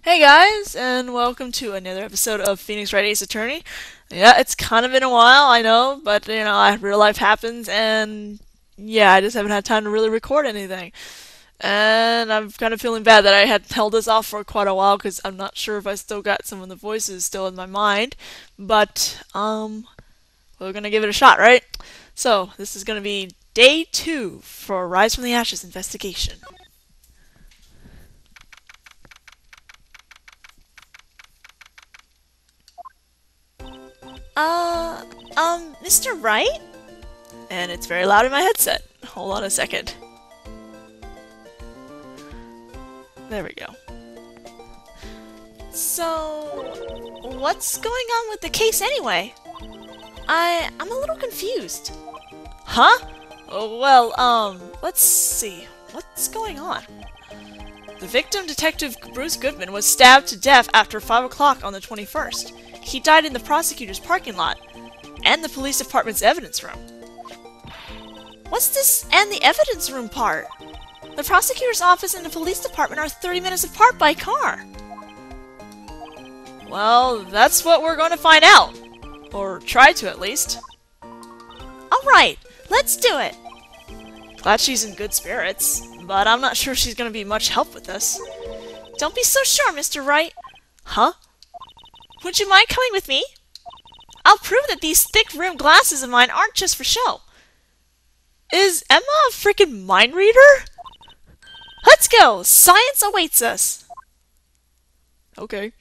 Hey guys, and welcome to another episode of Phoenix Wright Ace Attorney. Yeah, it's kind of been a while, I know, but real life happens, and yeah, I just haven't had time to really record anything. And I'm kind of feeling bad that I had held this off for quite a while because I'm not sure if I still got some of the voices still in my mind, but we're gonna give it a shot, right? So this is gonna be day 2 for Rise from the Ashes investigation. Mr. Wright? And it's very loud in my headset. Hold on a second. There we go. So, what's going on with the case anyway? I'm a little confused. Huh? Oh, well, let's see. What's going on? The victim, Detective Bruce Goodman, was stabbed to death after 5 o'clock on the 21st. He died in the prosecutor's parking lot and the police department's evidence room. What's this and the evidence room part? The prosecutor's office and the police department are 30 minutes apart by car. Well, that's what we're going to find out. Or try to, at least. Alright, let's do it. Glad she's in good spirits, but I'm not sure she's going to be much help with this. Don't be so sure, Mr. Wright. Huh? Would you mind coming with me? I'll prove that these thick rimmed glasses of mine aren't just for show. Is Emma a freaking mind reader? Let's go! Science awaits us! Okay.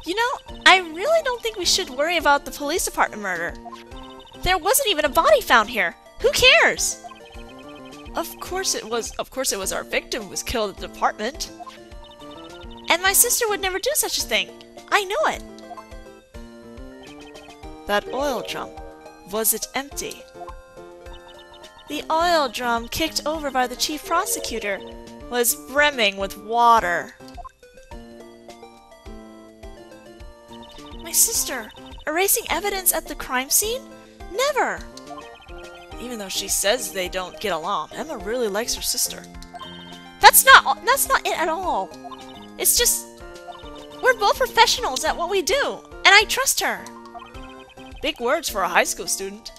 You know, I really don't think we should worry about the police department murder. There wasn't even a body found here. Who cares? Of course it was our victim who was killed at the department. And my sister would never do such a thing. I know it. That oil drum, was it empty? The oil drum, kicked over by the chief prosecutor, was brimming with water. My sister, erasing evidence at the crime scene? Never! Even though she says they don't get along, Emma really likes her sister. That's not it at all. It's just, we're both professionals at what we do, and I trust her. Big words for a high school student.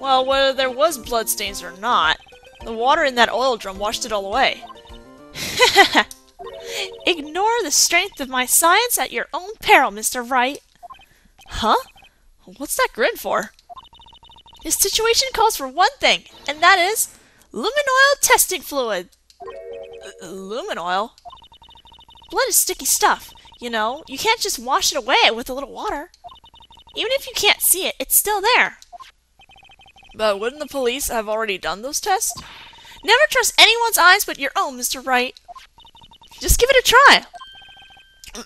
Well, whether there was bloodstains or not, the water in that oil drum washed it all away. Ignore the strength of my science at your own peril, Mr. Wright. Huh? What's that grin for? This situation calls for one thing, and that is luminoil testing fluid. Luminoil? Blood is sticky stuff, you know. You can't just wash it away with a little water. Even if you can't see it, it's still there. But wouldn't the police have already done those tests? Never trust anyone's eyes but your own, Mr. Wright. Just give it a try.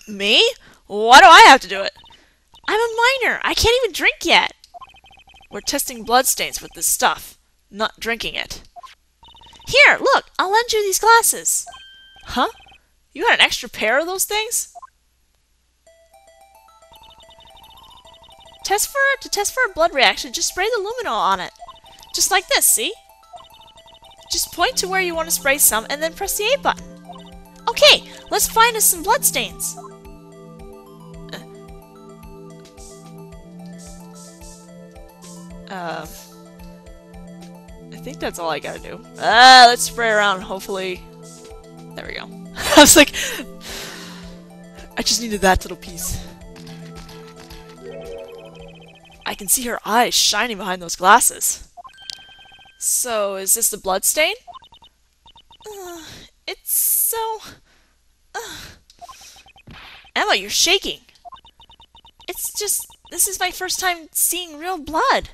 Me? Why do I have to do it? I'm a minor. I can't even drink yet. We're testing bloodstains with this stuff, not drinking it. Here, look, I'll lend you these glasses. Huh? You got an extra pair of those things? To test for a blood reaction, just spray the luminol on it. Just like this, see? Just point to where you want to spray some and then press the A button. Okay, let's find us some bloodstains. I think that's all I gotta do. Let's spray around, hopefully. There we go. I was like, I just needed that little piece. I can see her eyes shining behind those glasses. So, is this the blood stain? It's so... Emma, you're shaking. It's just, this is my first time seeing real blood.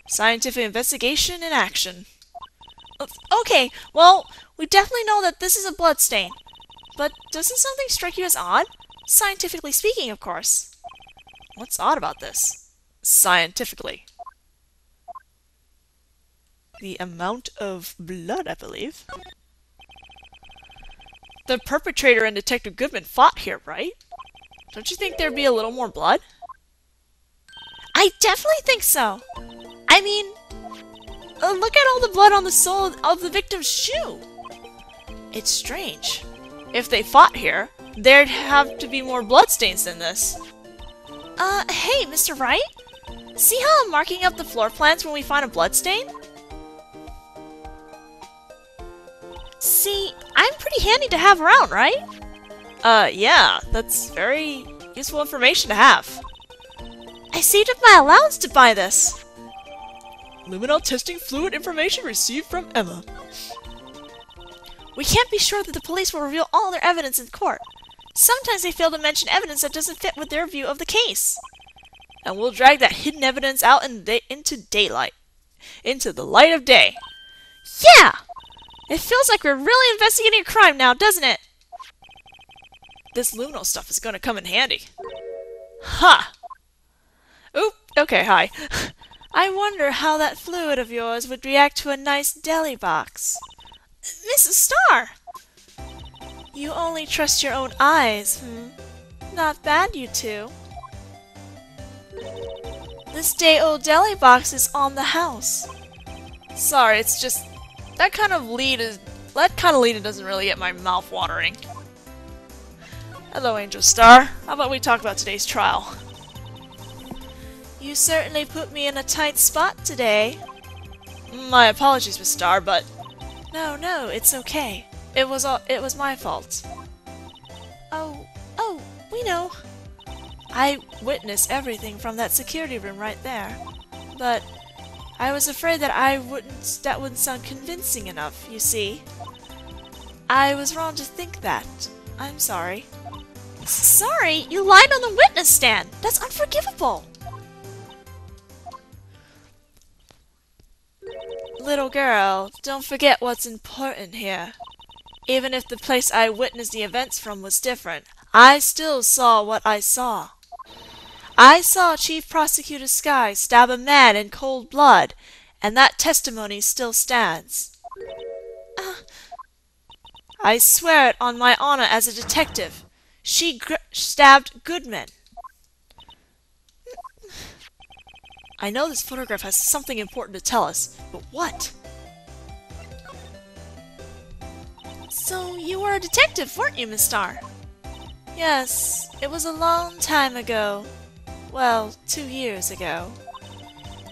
Scientific investigation in action. Okay, well, we definitely know that this is a blood stain. But doesn't something strike you as odd? Scientifically speaking, of course. What's odd about this? Scientifically. The amount of blood, I believe. The perpetrator and Detective Goodman fought here, right? Don't you think there'd be a little more blood? I definitely think so. I mean, look at all the blood on the sole of the victim's shoe. It's strange. If they fought here, there'd have to be more bloodstains than this. Hey, Mr. Wright? See how I'm marking up the floor plans when we find a bloodstain? See, I'm pretty handy to have around, right? Yeah, that's very useful information to have. I saved up my allowance to buy this. Luminol testing fluid information received from Emma. We can't be sure that the police will reveal all their evidence in court. Sometimes they fail to mention evidence that doesn't fit with their view of the case. And we'll drag that hidden evidence out into daylight. Into the light of day. Yeah! It feels like we're really investigating a crime now, doesn't it? This luminol stuff is going to come in handy. Ha! Oop, okay, hi. I wonder how that fluid of yours would react to a nice deli box. Mrs. Starr! You only trust your own eyes, Not bad, you two. This day-old deli box is on the house. Sorry, it's just... That kind of lead doesn't really get my mouth watering. Hello, Angel Starr. How about we talk about today's trial? You certainly put me in a tight spot today. My apologies, Miss Starr, but... No, it's okay. It was my fault. Oh, we know. I witnessed everything from that security room right there. But I was afraid that wouldn't sound convincing enough, you see. I was wrong to think that. I'm sorry. Sorry? You lied on the witness stand! That's unforgivable! Little girl, don't forget what's important here. Even if the place I witnessed the events from was different, I still saw what I saw. I saw Chief Prosecutor Sky stab a man in cold blood, and that testimony still stands. I swear it on my honor as a detective. She stabbed Goodman. I know this photograph has something important to tell us, but what? So you were a detective, weren't you, Miss Starr? Yes, it was a long time ago. Well, 2 years ago.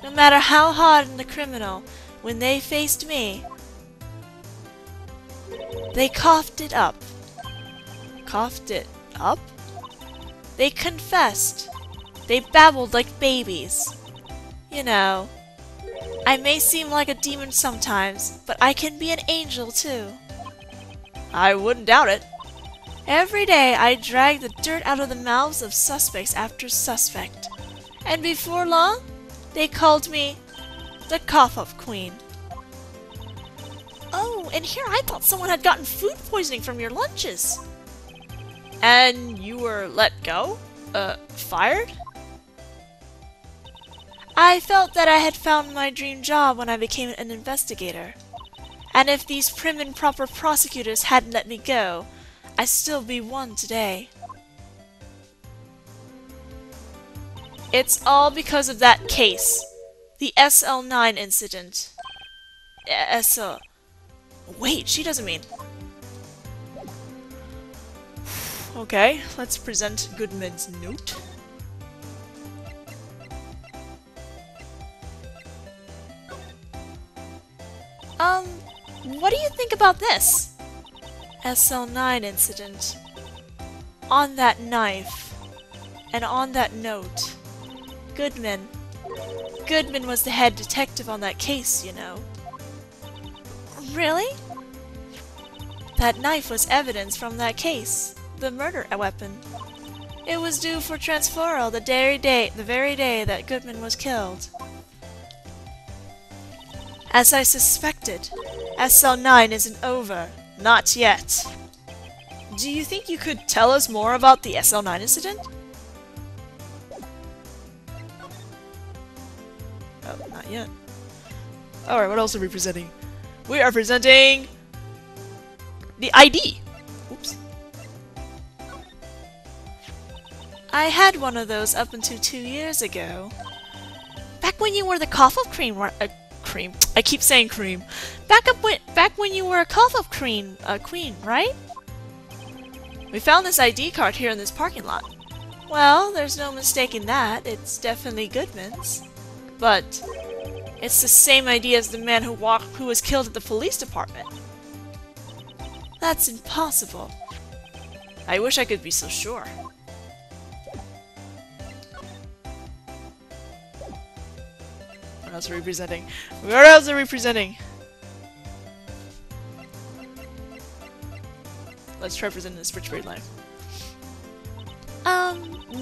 No matter how hardened the criminal, when they faced me, they coughed it up. Coughed it up? They confessed. They babbled like babies. You know, I may seem like a demon sometimes, but I can be an angel too. I wouldn't doubt it. Every day I drag the dirt out of the mouths of suspects after suspect. And before long, they called me the Cough-Up Queen. Oh, and here I thought someone had gotten food poisoning from your lunches. And you were let go? Fired? I felt that I had found my dream job when I became an investigator. And if these prim and proper prosecutors hadn't let me go, I'd still be one today. It's all because of that case. The SL9 incident. Wait, she doesn't mean... Okay, let's present Goodman's note. What do you think about this? SL9 incident. On that knife. And on that note. Goodman. Goodman was the head detective on that case, you know. Really? That knife was evidence from that case. The murder weapon. It was due for transferal the very day that Goodman was killed. As I suspected, SL9 isn't over. Not yet. Do you think you could tell us more about the SL9 incident? Oh, not yet. Alright, what else are we presenting? We are presenting... the ID! Oops. I had one of those up until 2 years ago. Back when you were the cough of cream, cream. I keep saying cream. Back when you were a cough of cream, queen, right? We found this ID card here in this parking lot. Well, there's no mistaking that. It's definitely Goodman's. But it's the same ID as the man who was killed at the police department. That's impossible. I wish I could be so sure. What else are we presenting? What else are we presenting? Let's try presenting this Richard life.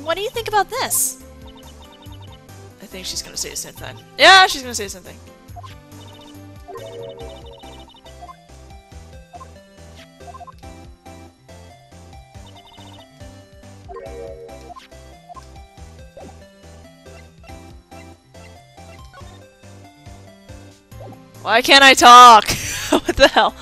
What do you think about this? I think she's gonna say the same thing. Yeah, she's gonna say the same thing. Why can't I talk? What the hell?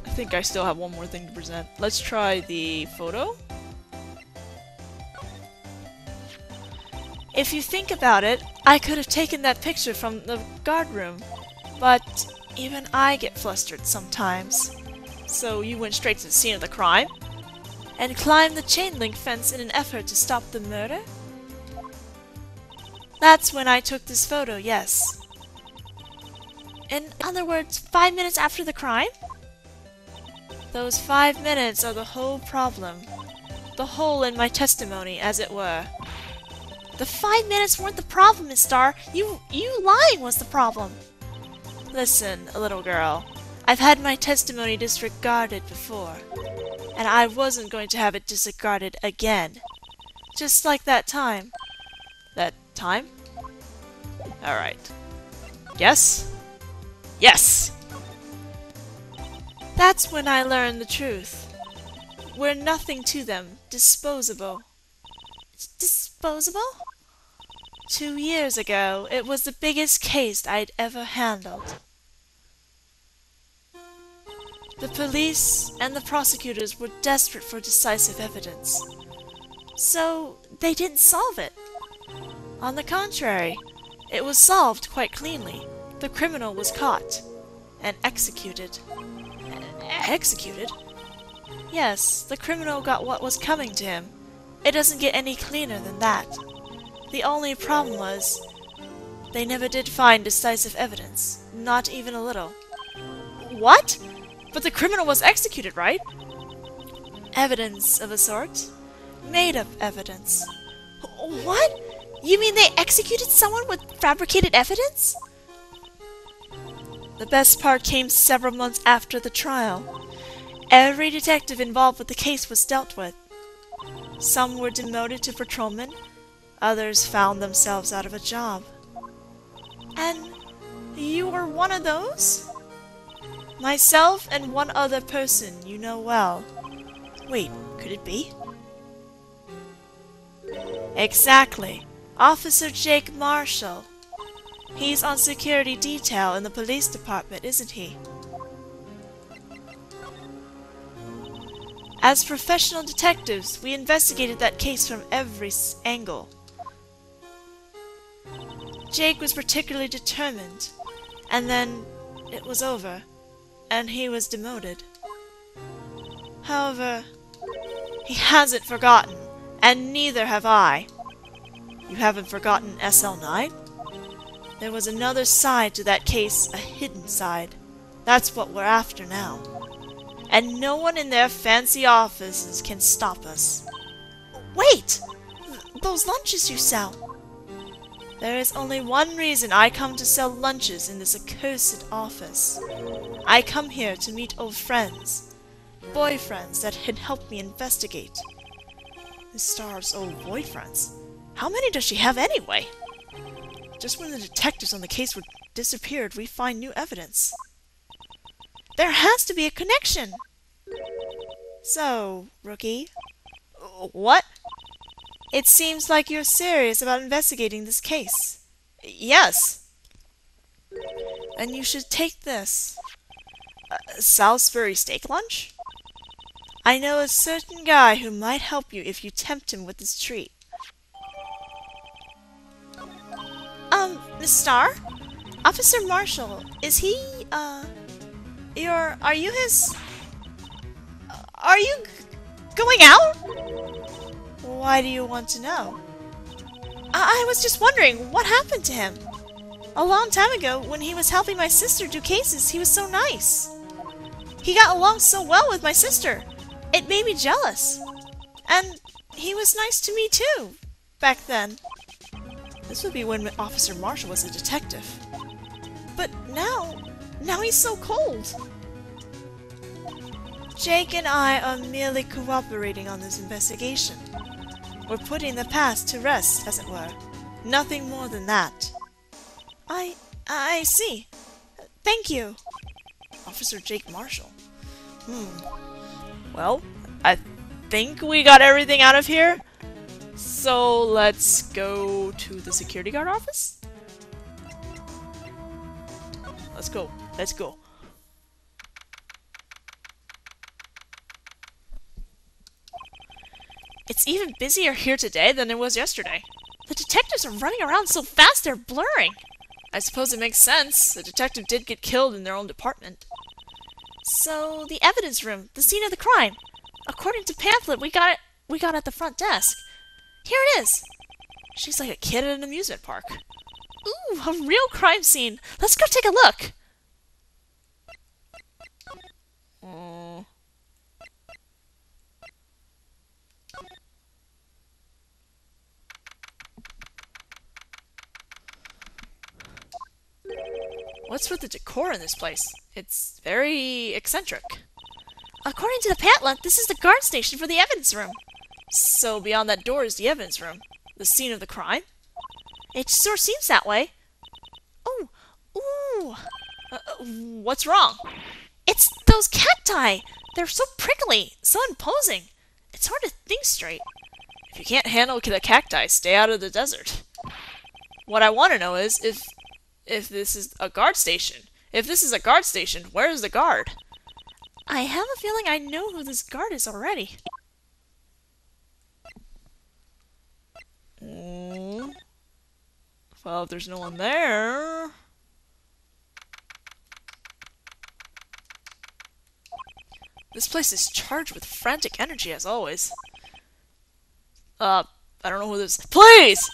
I think I still have one more thing to present. Let's try the photo. If you think about it, I could have taken that picture from the guard room, but even I get flustered sometimes. So you went straight to the scene of the crime? And climbed the chain link fence in an effort to stop the murder? That's when I took this photo, yes. In other words, 5 minutes after the crime? Those 5 minutes are the whole problem. The hole in my testimony, as it were. The 5 minutes weren't the problem, Miss Starr. You lying was the problem. Listen, little girl. I've had my testimony disregarded before. And I wasn't going to have it disregarded again. Just like that time. That time? Alright. Yes? Yes! That's when I learned the truth. We're nothing to them. Disposable. Disposable? 2 years ago, it was the biggest case I'd ever handled. The police and the prosecutors were desperate for decisive evidence. So, they didn't solve it. On the contrary, it was solved quite cleanly. The criminal was caught and executed. Executed? Yes, the criminal got what was coming to him. It doesn't get any cleaner than that. The only problem was, they never did find decisive evidence. Not even a little. What? But the criminal was executed, right? Evidence of a sort. Made-up evidence. What? You mean they executed someone with fabricated evidence? The best part came several months after the trial. Every detective involved with the case was dealt with. Some were demoted to patrolmen, others found themselves out of a job. And you were one of those? Myself and one other person you know well. Wait, could it be? Exactly. Officer Jake Marshall. He's on security detail in the police department, isn't he? As professional detectives, we investigated that case from every angle. Jake was particularly determined, and then it was over, and he was demoted. However, he hasn't forgotten, and neither have I. You haven't forgotten SL9? There was another side to that case, a hidden side. That's what we're after now. And no one in their fancy offices can stop us. Wait! Those lunches you sell! There is only one reason I come to sell lunches in this accursed office. I come here to meet old friends. Boyfriends that had helped me investigate. Miss Starr's old boyfriends? How many does she have anyway? Just when the detectives on the case were disappeared, we find new evidence. There has to be a connection! So, rookie? What? It seems like you're serious about investigating this case. Yes. Then you should take this. Salisbury steak lunch? I know a certain guy who might help you if you tempt him with this treat. Miss Starr? Officer Marshall, is he, are you his... Are you going out? Why do you want to know? I was just wondering, what happened to him? A long time ago, when he was helping my sister do cases, he was so nice. He got along so well with my sister. It made me jealous. And he was nice to me too, back then. This would be when Officer Marshall was a detective. But now he's so cold. Jake and I are merely cooperating on this investigation. We're putting the past to rest, as it were. Nothing more than that. I see. Thank you. Officer Jake Marshall. Well, I think we got everything out of here. So let's go to the security guard office. Let's go. Let's go. It's even busier here today than it was yesterday. The detectives are running around so fast they're blurring. I suppose it makes sense. The detective did get killed in their own department. So, the evidence room, the scene of the crime. According to pamphlet we got at the front desk. Here it is. She's like a kid at an amusement park. Ooh, a real crime scene. Let's go take a look. What's with the decor in this place? It's very eccentric. According to the pamphlet, this is the guard station for the evidence room. So beyond that door is the evidence room. The scene of the crime? It sure seems that way. Oh, ooh. What's wrong? It's those cacti! They're so prickly, so imposing. It's hard to think straight. If you can't handle the cacti, stay out of the desert. What I want to know is if this is a guard station. If this is a guard station, where is the guard? I have a feeling I know who this guard is already. Well, if there's no one there... This place is charged with frantic energy, as always. I don't know who this is. Please!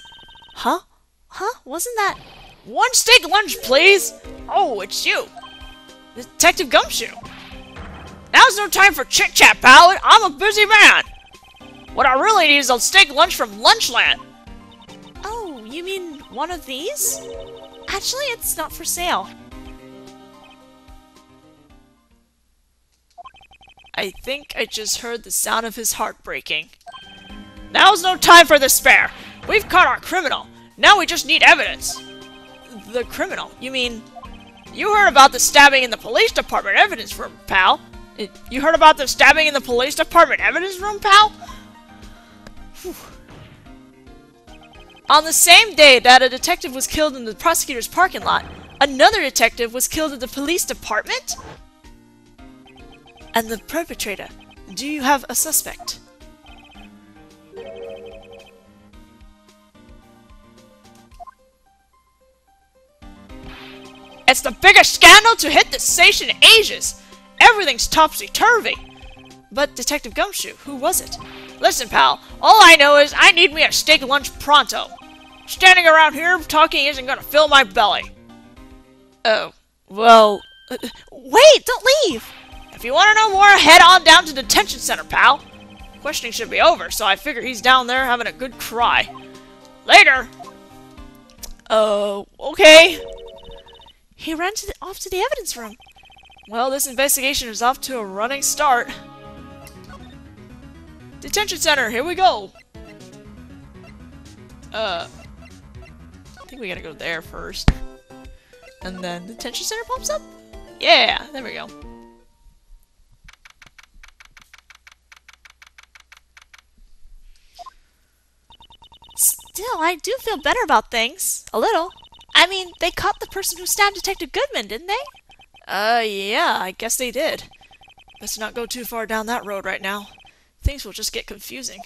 Huh? Huh? Wasn't that... One steak lunch, please! Oh, it's you! Detective Gumshoe! Now's no time for chit-chat, pal! I'm a busy man! What I really need is a steak lunch from Lunchland! Oh, you mean one of these? Actually, it's not for sale. I think I just heard the sound of his heart breaking. Now's no time for despair! We've caught our criminal! Now we just need evidence! The criminal? You mean... You heard about the stabbing in the police department evidence room, pal! You heard about the stabbing in the police department evidence room, pal? Whew. On the same day that a detective was killed in the prosecutor's parking lot, another detective was killed at the police department? And the perpetrator, do you have a suspect? It's the biggest scandal to hit the station in ages! Everything's topsy-turvy! But Detective Gumshoe, who was it? Listen, pal, all I know is I need me a steak lunch pronto. Standing around here talking isn't gonna fill my belly. Oh, well... Wait, don't leave! If you want to know more, head on down to the detention center, pal. Questioning should be over, so I figure he's down there having a good cry. Later! Okay. He ran off to the evidence room. Well, this investigation is off to a running start. Detention center, here we go! I think we gotta go there first. And then the detention center pops up? Yeah, there we go. Still, I do feel better about things. A little. I mean, they caught the person who stabbed Detective Goodman, didn't they? Yeah, I guess they did. Let's not go too far down that road right now. Things will just get confusing.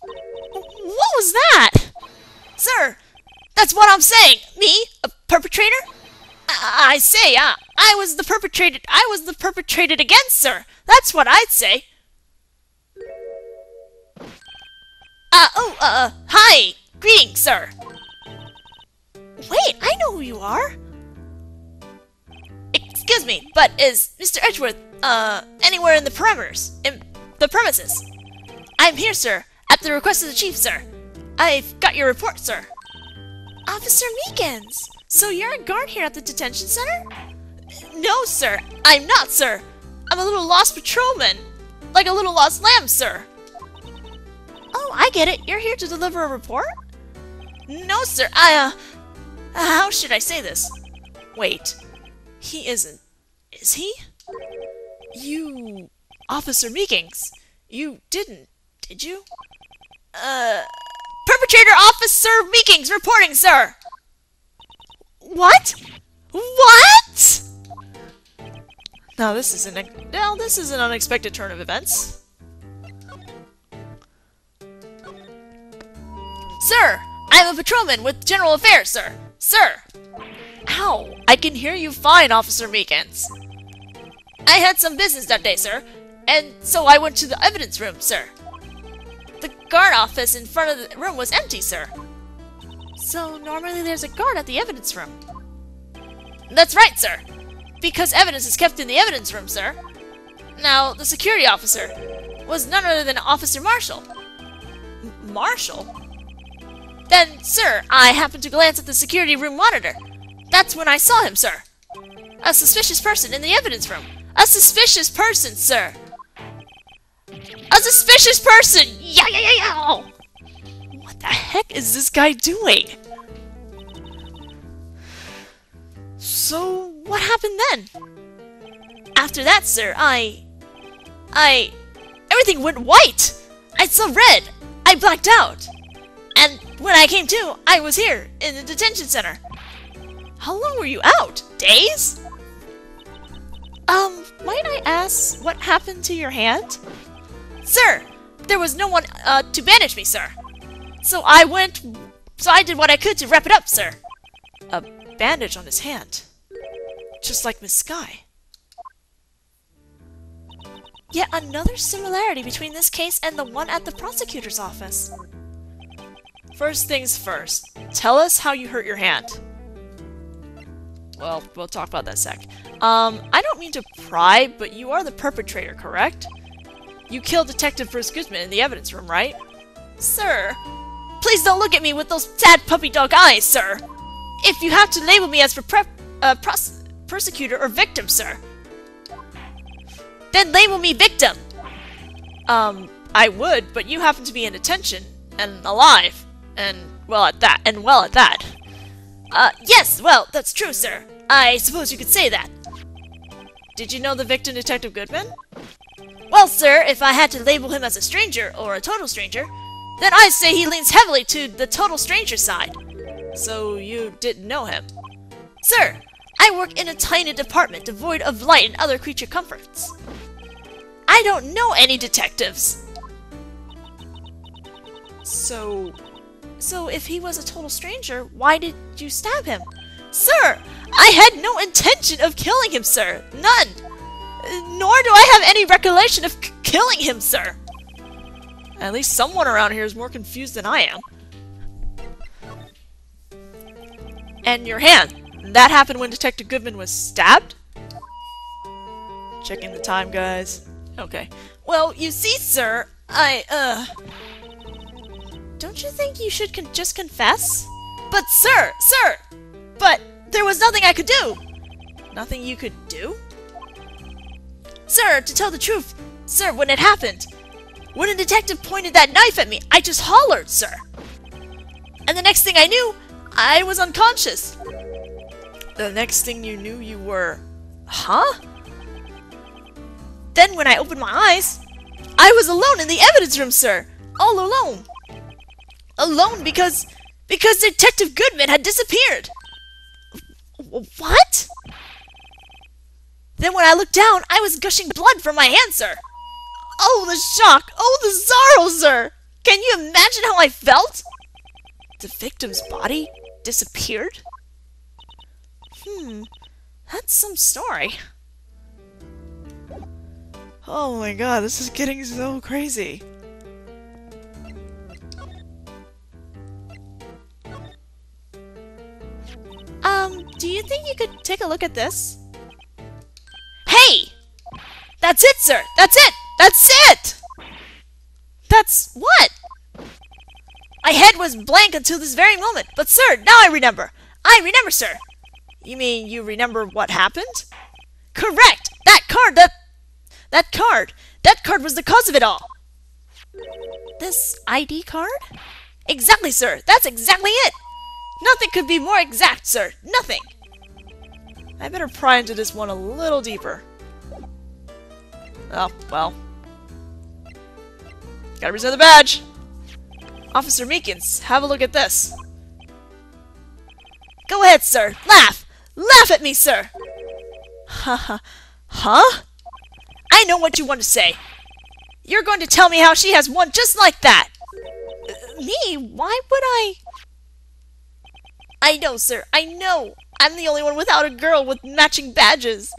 What was that? Sir, that's what I'm saying. Me? A perpetrator? I say, I was the perpetrated against, sir. That's what I'd say. Hi. Greetings, sir. Wait, I know who you are. Excuse me, but is Mr. Edgeworth, anywhere in the perimeters? In the premises? I'm here, sir, at the request of the chief, sir. I've got your report, sir. Officer Meekins! So you're a guard here at the detention center? No, sir. I'm not, sir. I'm a little lost patrolman. Like a little lost lamb, sir. Oh, I get it. You're here to deliver a report? No, sir. How should I say this? Wait. He isn't. Is he? You... Officer Meekings. You didn't, did you? Perpetrator Officer Meekings reporting, sir! What? What? Now this is an unexpected turn of events. Sir, I'm a patrolman with General Affairs, sir. Sir! Ow! I can hear you fine, Officer Meekins. I had some business that day, sir, and so I went to the evidence room, sir. The guard office in front of the room was empty, sir. So normally there's a guard at the evidence room. That's right, sir. Because evidence is kept in the evidence room, sir. Now, the security officer was none other than Officer Marshall. Marshall? Then, sir, I happened to glance at the security room monitor. That's when I saw him, sir. A suspicious person in the evidence room. A suspicious person, sir. A suspicious person! Yeah! What the heck is this guy doing? So, what happened then? After that, sir, everything went white! I saw red! I blacked out! And when I came to, I was here, in the detention center. How long were you out? Days? Might I ask what happened to your hand? Sir, there was no one, to bandage me, sir. So I did what I could to wrap it up, sir. A bandage on his hand. Just like Miss Sky. Yet another similarity between this case and the one at the prosecutor's office. First things first, tell us how you hurt your hand. Well, we'll talk about that in a sec. I don't mean to pry, but you are the perpetrator, correct? You killed Detective Bruce Goodman in the evidence room, right? Sir, please don't look at me with those sad puppy dog eyes, sir! If you have to label me as persecutor or victim, sir, then label me victim! I would, but you happen to be in detention, and alive, and well at that. Yes, well, that's true, sir. I suppose you could say that. Did you know the victim, Detective Goodman? Well, sir, if I had to label him as a stranger, or a total stranger, then I'd say he leans heavily to the total stranger side. So you didn't know him? Sir, I work in a tiny department devoid of light and other creature comforts. I don't know any detectives. So if he was a total stranger, why did you stab him? Sir, I had no intention of killing him, sir. None. Nor do I have any recollection of killing him, sir. At least someone around here is more confused than I am. And your hand. That happened when Detective Goodman was stabbed? Checking the time, guys. Okay. Well, you see, sir, don't you think you should just confess? But sir! But there was nothing I could do! Nothing you could do? Sir, to tell the truth, sir, when it happened, when a detective pointed that knife at me, I just hollered, sir. And the next thing I knew, I was unconscious. The next thing you knew, you were... Huh? Then when I opened my eyes, I was alone in the evidence room, sir. All alone. Alone because Detective Goodman had disappeared. What? Then when I looked down, I was gushing blood from my hand, sir. Oh, the shock! Oh, the sorrow, sir! Can you imagine how I felt? The victim's body disappeared? That's some story. Oh my god, this is getting so crazy. Do you think you could take a look at this? Hey! That's it, sir! That's it! That's it! That's what? My head was blank until this very moment, but sir, now I remember! I remember, sir! You mean you remember what happened? Correct! That card was the cause of it all! This ID card? Exactly, sir! That's exactly it! Nothing could be more exact, sir! Nothing! I better pry into this one a little deeper. Oh, well. Gotta present the badge! Officer Meekins, have a look at this. Go ahead, sir! Laugh! Laugh at me, sir! Huh? I know what you want to say. You're going to tell me how she has one just like that! Me? Why would I? I know, sir, I know! I'm the only one without a girl with matching badges!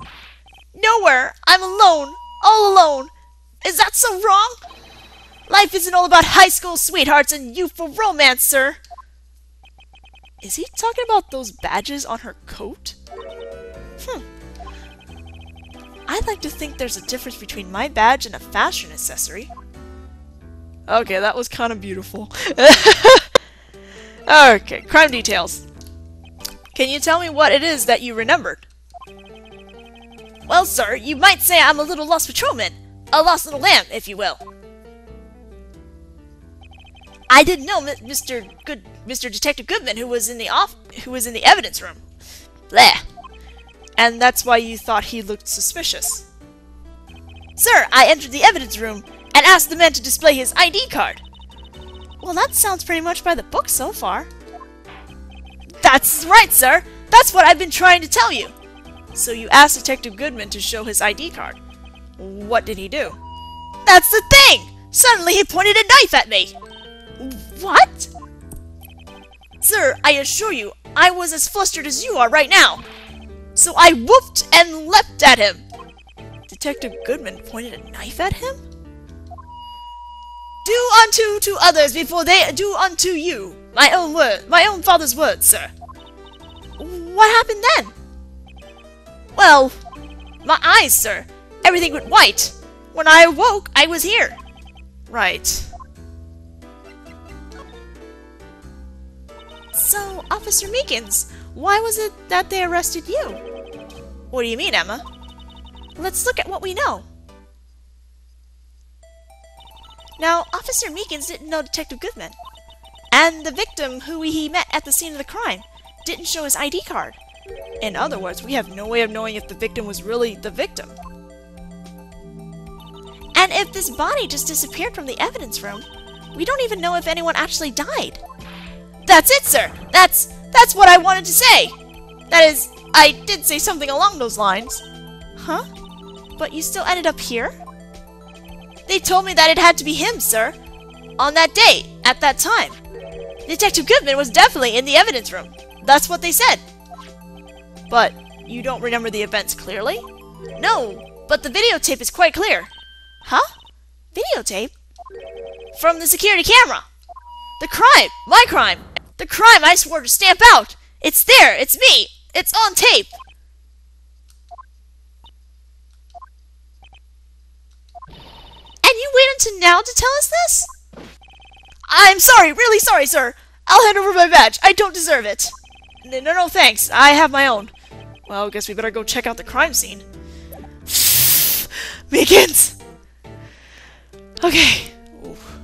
Nowhere! I'm alone! All alone! Is that so wrong? Life isn't all about high school sweethearts and youthful romance, sir! Is he talking about those badges on her coat? I'd like to think there's a difference between my badge and a fashion accessory. Okay, that was kind of beautiful. Okay, crime details. Can you tell me what it is that you remembered? Well, sir, you might say I'm a little lost patrolman. A lost little lamb, if you will. I didn't know Mr. Detective Goodman, who was in the evidence room. Bleh. And that's why you thought he looked suspicious. Sir, I entered the evidence room and asked the man to display his ID card. Well, that sounds pretty much by the book so far. That's right, sir! That's what I've been trying to tell you! So you asked Detective Goodman to show his ID card. What did he do? That's the thing! Suddenly he pointed a knife at me! What? Sir, I assure you, I was as flustered as you are right now! So I whooped and leapt at him! Detective Goodman pointed a knife at him? Do unto to others before they do unto you. My own father's words, sir. What happened then? Well, my eyes, sir. Everything went white. When I awoke, I was here. Right. So, Officer Meekins, why was it that they arrested you? What do you mean, Emma? Let's look at what we know. Now, Officer Meekins didn't know Detective Goodman. And the victim who he met at the scene of the crime didn't show his ID card. In other words, we have no way of knowing if the victim was really the victim. And if this body just disappeared from the evidence room, we don't even know if anyone actually died. That's it, sir! That's what I wanted to say! That is, I did say something along those lines. Huh? But you still ended up here? They told me that it had to be him, sir. On that day, at that time. Detective Goodman was definitely in the evidence room. That's what they said. But you don't remember the events clearly? No, but the videotape is quite clear. Huh? Videotape? From the security camera. The crime! My crime! The crime I swore to stamp out! It's there! It's me! It's on tape! And you wait until now to tell us this? I'm sorry, really sorry, sir. I'll hand over my badge. I don't deserve it. No, thanks. I have my own. Well, guess we better go check out the crime scene. Meekins! Okay. Oof.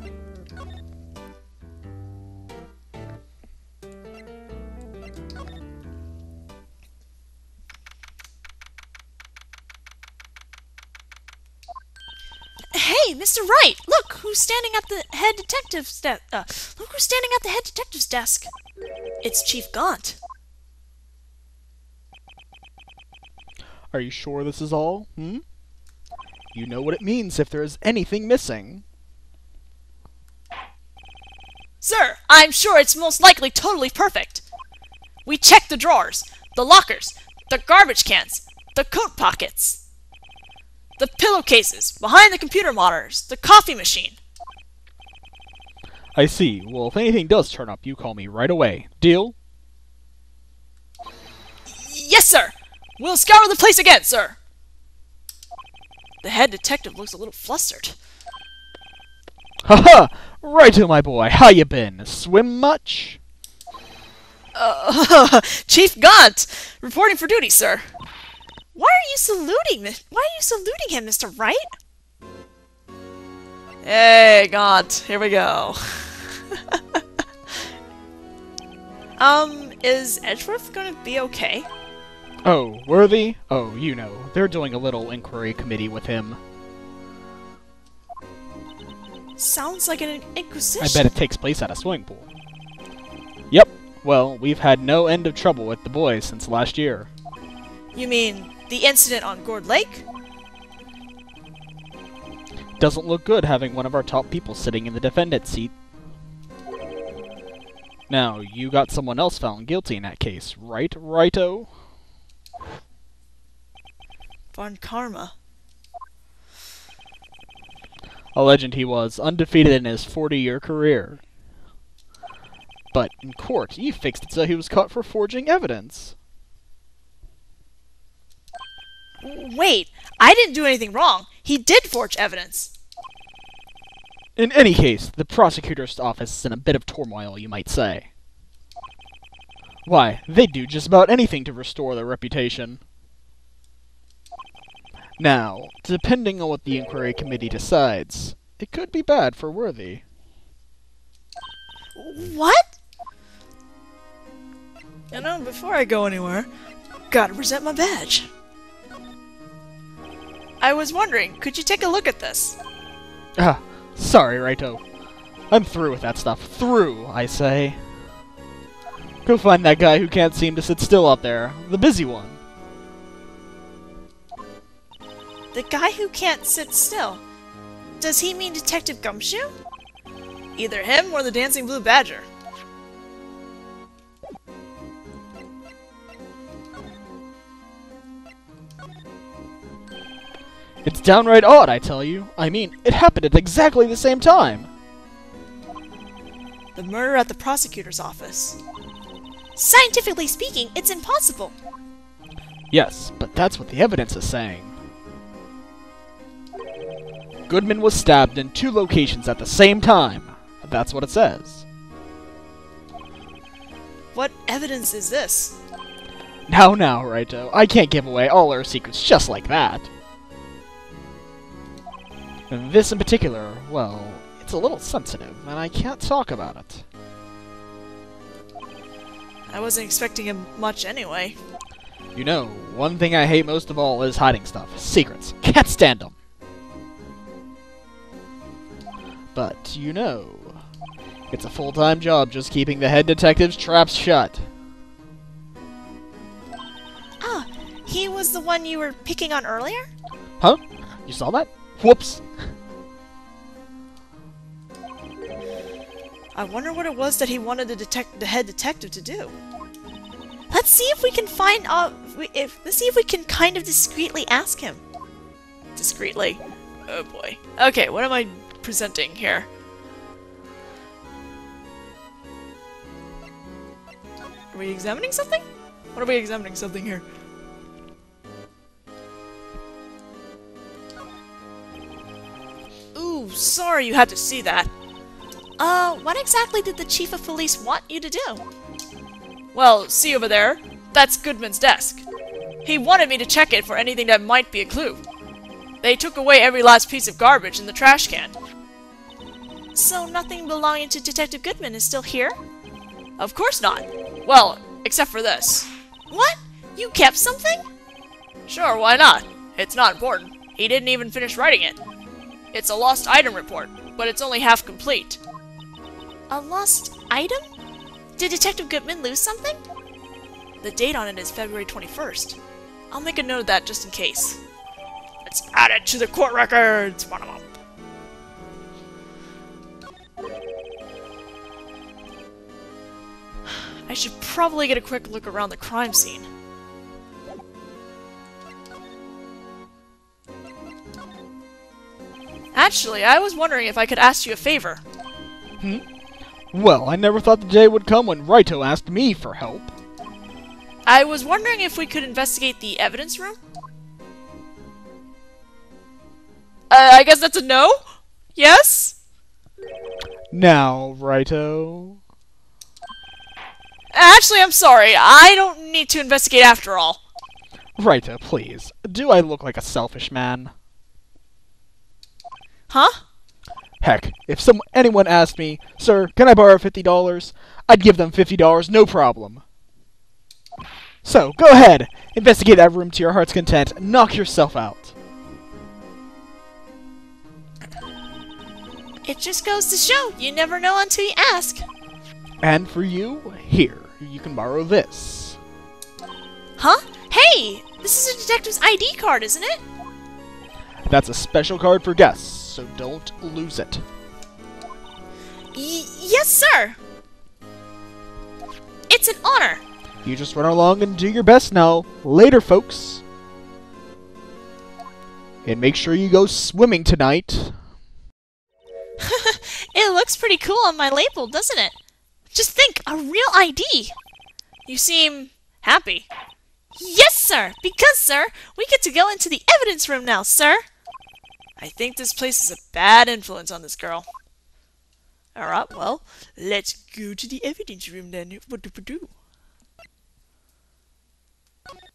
Hey, Mr. Wright! Look who's standing at the head detective's desk. Look who's standing at the head detective's desk. It's Chief Gant. Are you sure this is all? You know what it means if there is anything missing. Sir, I'm sure it's most likely totally perfect. We checked the drawers, the lockers, the garbage cans, the coat pockets, the pillowcases, behind the computer monitors, the coffee machine. I see. Well, if anything does turn up, you call me right away. Deal? Yes, sir! We'll scour the place again, sir! The head detective looks a little flustered. Haha! Righto, my boy. How you been? Swim much? Chief Gant, reporting for duty, sir. Why are you saluting him, Mr. Wright? Hey, Gant, here we go. Is Edgeworth gonna be okay? Oh, Worthy? Oh, you know, they're doing a little inquiry committee with him. Sounds like an inquisition. I bet it takes place at a swimming pool. Yep. Well, we've had no end of trouble with the boys since last year. You mean the incident on Gourd Lake? Doesn't look good having one of our top people sitting in the defendant's seat. Now, you got someone else found guilty in that case, right, Righto? Von Karma. A legend he was, undefeated in his 40-year career. But in court, you fixed it so he was caught for forging evidence. Wait, I didn't do anything wrong. He did forge evidence. In any case, the prosecutor's office is in a bit of turmoil, you might say. Why, they'd do just about anything to restore their reputation. Now, depending on what the inquiry committee decides, it could be bad for Worthy. What? You know, before I go anywhere, gotta present my badge. I was wondering, could you take a look at this? Ah, sorry, Righto. I'm through with that stuff. Through, I say. Go find that guy who can't seem to sit still out there. The busy one. The guy who can't sit still. Does he mean Detective Gumshoe? Either him or the Dancing Blue Badger. It's downright odd, I tell you. I mean, it happened at exactly the same time. The murder at the prosecutor's office. Scientifically speaking, it's impossible. Yes, but that's what the evidence is saying. Goodman was stabbed in 2 locations at the same time. That's what it says. What evidence is this? Now, Righto. I can't give away all our secrets just like that. And this in particular, well, it's a little sensitive, and I can't talk about it. I wasn't expecting him much anyway. You know, one thing I hate most of all is hiding stuff. Secrets. Can't stand them. But, you know, it's a full-time job just keeping the head detective's traps shut. Ah, he was the one you were picking on earlier? Huh? You saw that? Whoops. I wonder what it was that he wanted the head detective to do. Let's see if we can find let's see if we can kind of discreetly ask him. Discreetly. Oh boy. Okay, what am I presenting here? Are we examining something? What are we examining something here? Ooh, sorry you had to see that. What exactly did the chief of police want you to do? Well, see over there? That's Goodman's desk. He wanted me to check it for anything that might be a clue. They took away every last piece of garbage in the trash can. So nothing belonging to Detective Goodman is still here? Of course not. Well, except for this. What? You kept something? Sure, why not? It's not important. He didn't even finish writing it. It's a lost item report, but it's only half complete. A lost item? Did Detective Goodman lose something? The date on it is February 21st. I'll make a note of that just in case. Let's add it to the court records! I should probably get a quick look around the crime scene. Actually, I was wondering if I could ask you a favor. Well, I never thought the day would come when Righto asked me for help. I was wondering if we could investigate the evidence room? I guess that's a no? Yes? Now, Righto. Actually, I'm sorry. I don't need to investigate after all. Righto, please. Do I look like a selfish man? Huh? Heck, if anyone asked me, "Sir, can I borrow $50?" I'd give them $50, no problem. So, go ahead! Investigate that room to your heart's content. Knock yourself out. It just goes to show, you never know until you ask. And for you, here, you can borrow this. Huh? Hey! This is a detective's ID card, isn't it? That's a special card for guests, so don't lose it. Yes, sir! It's an honor! You just run along and do your best now. Later, folks. And make sure you go swimming tonight. It looks pretty cool on my label, doesn't it? Just think, a real ID! You seem happy. Yes, sir! Because, sir, we get to go into the evidence room now, sir! I think this place is a bad influence on this girl. Alright, well, let's go to the evidence room then.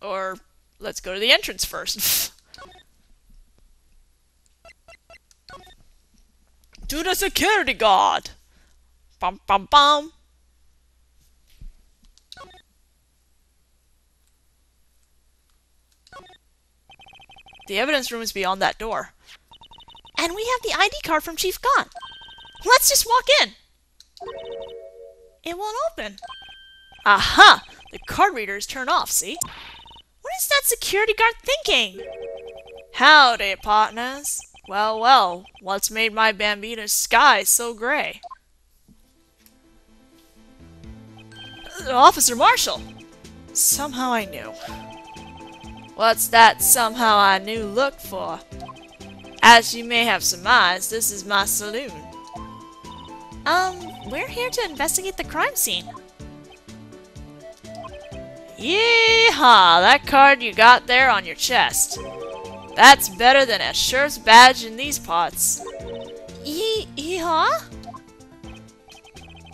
Or, let's go to the entrance first. To the security guard! Bum bum bum! The evidence room is beyond that door. And we have the ID card from Chief Gant. Let's just walk in. It won't open. Aha! The card reader is turned off, see? What is that security guard thinking? Howdy, partners. Well, well, what's made my Bambina's sky so gray? Officer Marshall! Somehow I knew. What's that somehow I knew look for? As you may have surmised, this is my saloon. We're here to investigate the crime scene. Yeehaw! That card you got there on your chest. That's better than a sheriff's badge in these parts. Yeehaw?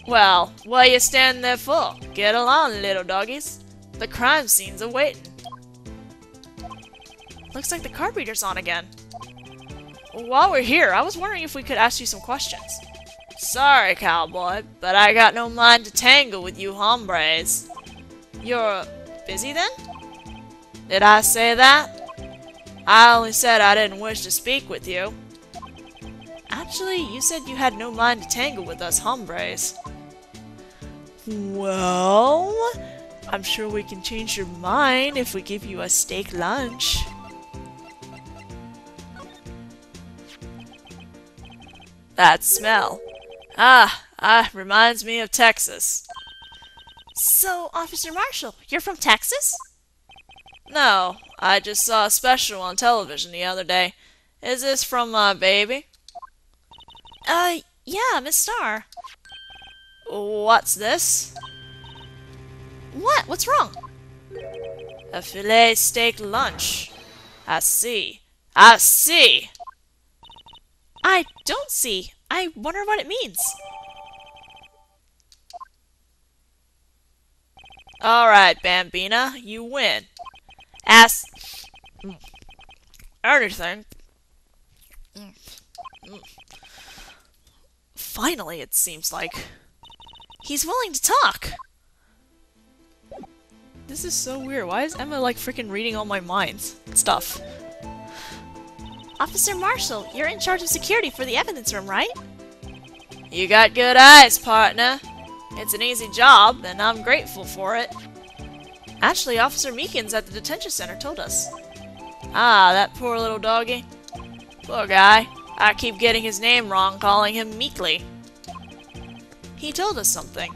Well, what you standing there for? Get along, little doggies. The crime scene's awaiting. Looks like the card reader's on again. While we're here, I was wondering if we could ask you some questions. Sorry, cowboy, but I got no mind to tangle with you hombres. You're busy then? Did I say that? I only said I didn't wish to speak with you. Actually, you said you had no mind to tangle with us hombres. Well, I'm sure we can change your mind if we give you a steak lunch. That smell. Reminds me of Texas. So, Officer Marshall, you're from Texas? No, I just saw a special on television the other day. Is this from my baby? Yeah, Miss Starr. What's this? What? What's wrong? A filet steak lunch. I see. I see! I don't see. I wonder what it means. Alright, Bambina, you win. Ask anything. Finally, it seems like. He's willing to talk. This is so weird. Why is Emma like freaking reading all my minds stuff? Officer Marshall, you're in charge of security for the evidence room, right? You got good eyes, partner. It's an easy job, and I'm grateful for it. Actually, Officer Meekins at the detention center told us. Ah, that poor little doggy. Poor guy. I keep getting his name wrong, calling him Meekly. He told us something.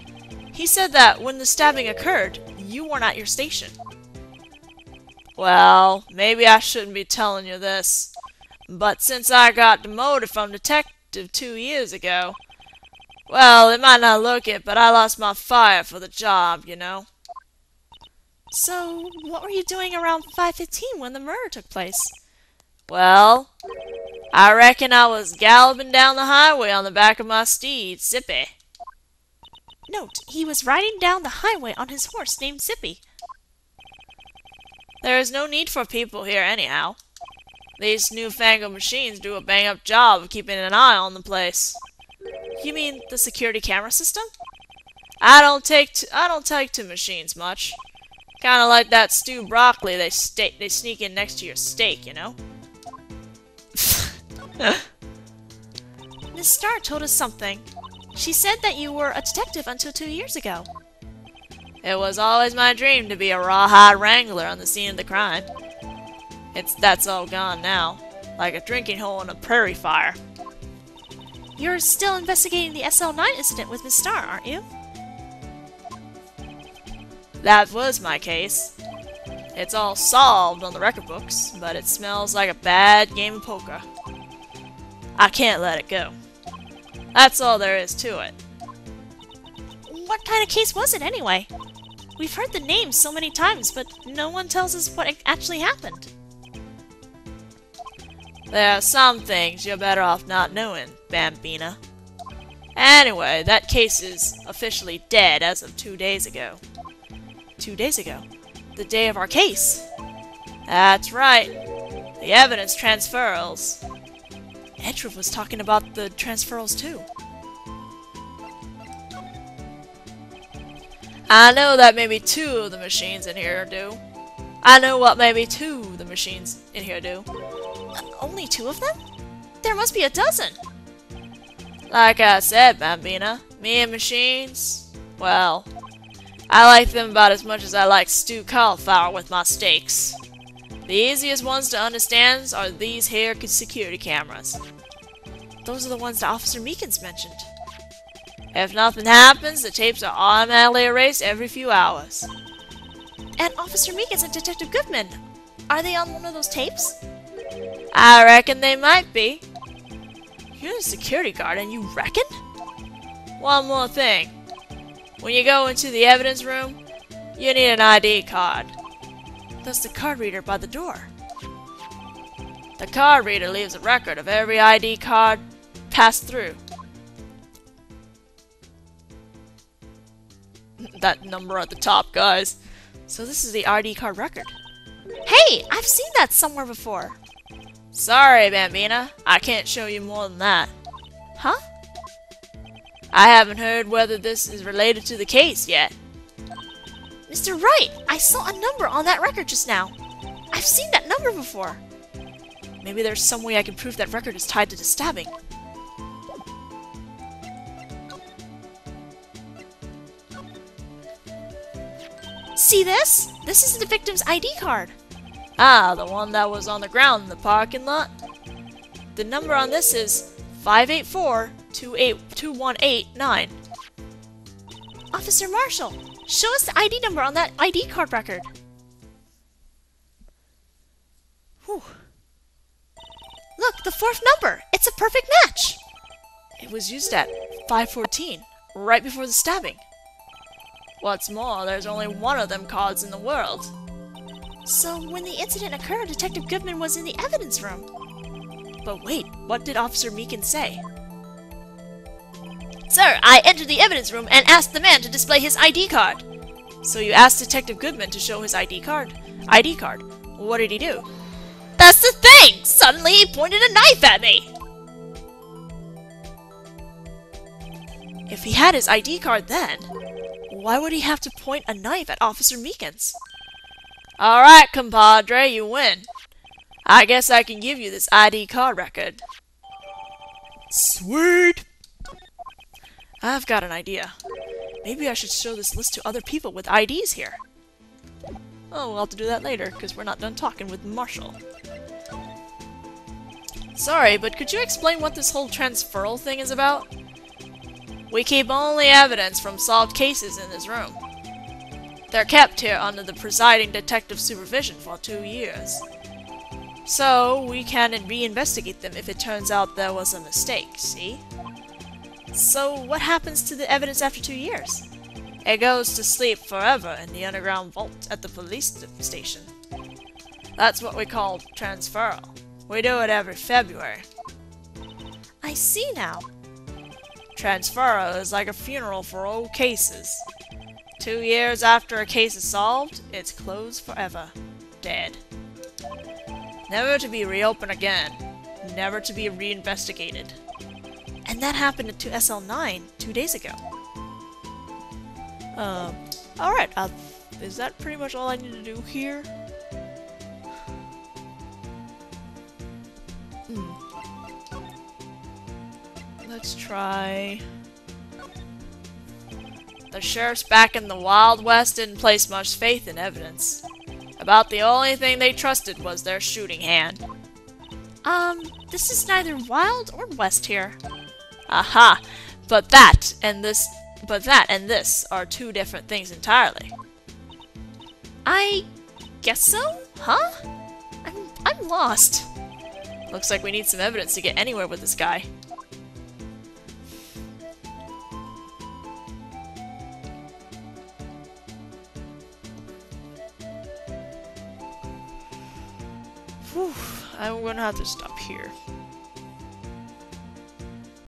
He said that when the stabbing occurred, you weren't at your station. Well, maybe I shouldn't be telling you this, but since I got demoted from detective 2 years ago, well, it might not look it, but I lost my fire for the job, you know. So, what were you doing around 5:15 when the murder took place? Well, I reckon I was galloping down the highway on the back of my steed, Zippy. Note, he was riding down the highway on his horse named Zippy. There is no need for people here anyhow. These newfangled machines do a bang-up job of keeping an eye on the place. You mean the security camera system? I don't take to machines much. Kinda like that stewed broccoli they sneak in next to your steak, you know? Miss Starr told us something. She said that you were a detective until 2 years ago. It was always my dream to be a rawhide wrangler on the scene of the crime. That's all gone now, like a drinking hole in a prairie fire. You're still investigating the SL9 incident with Miss Starr, aren't you? That was my case. It's all solved on the record books, but it smells like a bad game of poker. I can't let it go. That's all there is to it. What kind of case was it anyway? We've heard the name so many times, but no one tells us what actually happened. There are some things you're better off not knowing, Bambina. Anyway, that case is officially dead as of 2 days ago. 2 days ago? The day of our case? That's right. The evidence transfers. Edgeworth was talking about the transferals too. I know that maybe 2 of the machines in here do. I know what maybe 2 of the machines in here do. Only 2 of them? There must be a dozen! Like I said, Bambina, me and machines, well, I like them about as much as I like stewed cauliflower with my steaks. The easiest ones to understand are these here security cameras. Those are the ones that Officer Meekins mentioned. If nothing happens, the tapes are automatically erased every few hours. And Officer Meekins and Detective Goodman, are they on one of those tapes? I reckon they might be. You're a security guard and you reckon? One more thing. When you go into the evidence room, you need an ID card. That's the card reader by the door. The card reader leaves a record of every ID card passed through. That number at the top, guys. So this is the ID card record. Hey, I've seen that somewhere before. Sorry, Bambina. I can't show you more than that. Huh? I haven't heard whether this is related to the case yet. Mr. Wright, I saw a number on that record just now. I've seen that number before. Maybe there's some way I can prove that record is tied to the stabbing. See this? This is the victim's ID card. Ah, the one that was on the ground in the parking lot? The number on this is 584-2189. Officer Marshall, show us the ID number on that ID card record. Whew. Look, the 4th number! It's a perfect match! It was used at 5:14, right before the stabbing. What's more, there's only one of them cards in the world. So, when the incident occurred, Detective Goodman was in the evidence room. But wait, what did Officer Meekins say? Sir, I entered the evidence room and asked the man to display his ID card. So you asked Detective Goodman to show his ID card? ID card. What did he do? That's the thing! Suddenly he pointed a knife at me! If he had his ID card then, why would he have to point a knife at Officer Meekins? Alright, compadre, you win. I guess I can give you this ID card record. Sweet! I've got an idea. Maybe I should show this list to other people with IDs here. Oh, we'll have to do that later, because we're not done talking with Marshall. Sorry, but could you explain what this whole transferal thing is about? We keep only evidence from solved cases in this room. They're kept here under the presiding detective's supervision for 2 years. So, we can reinvestigate them if it turns out there was a mistake, see? So, what happens to the evidence after 2 years? It goes to sleep forever in the underground vault at the police station. That's what we call transferal. We do it every February. I see now. Transferal is like a funeral for old cases. 2 years after a case is solved, it's closed forever. Dead. Never to be reopened again. Never to be reinvestigated. And that happened to SL9 2 days ago. Alright, is that pretty much all I need to do here? Let's try... The sheriffs back in the Wild West didn't place much faith in evidence. About the only thing they trusted was their shooting hand. This is neither Wild or West here. Aha! But that and this are 2 different things entirely. I guess so? Huh? I'm lost. Looks like we need some evidence to get anywhere with this guy. Whew, I'm gonna have to stop here.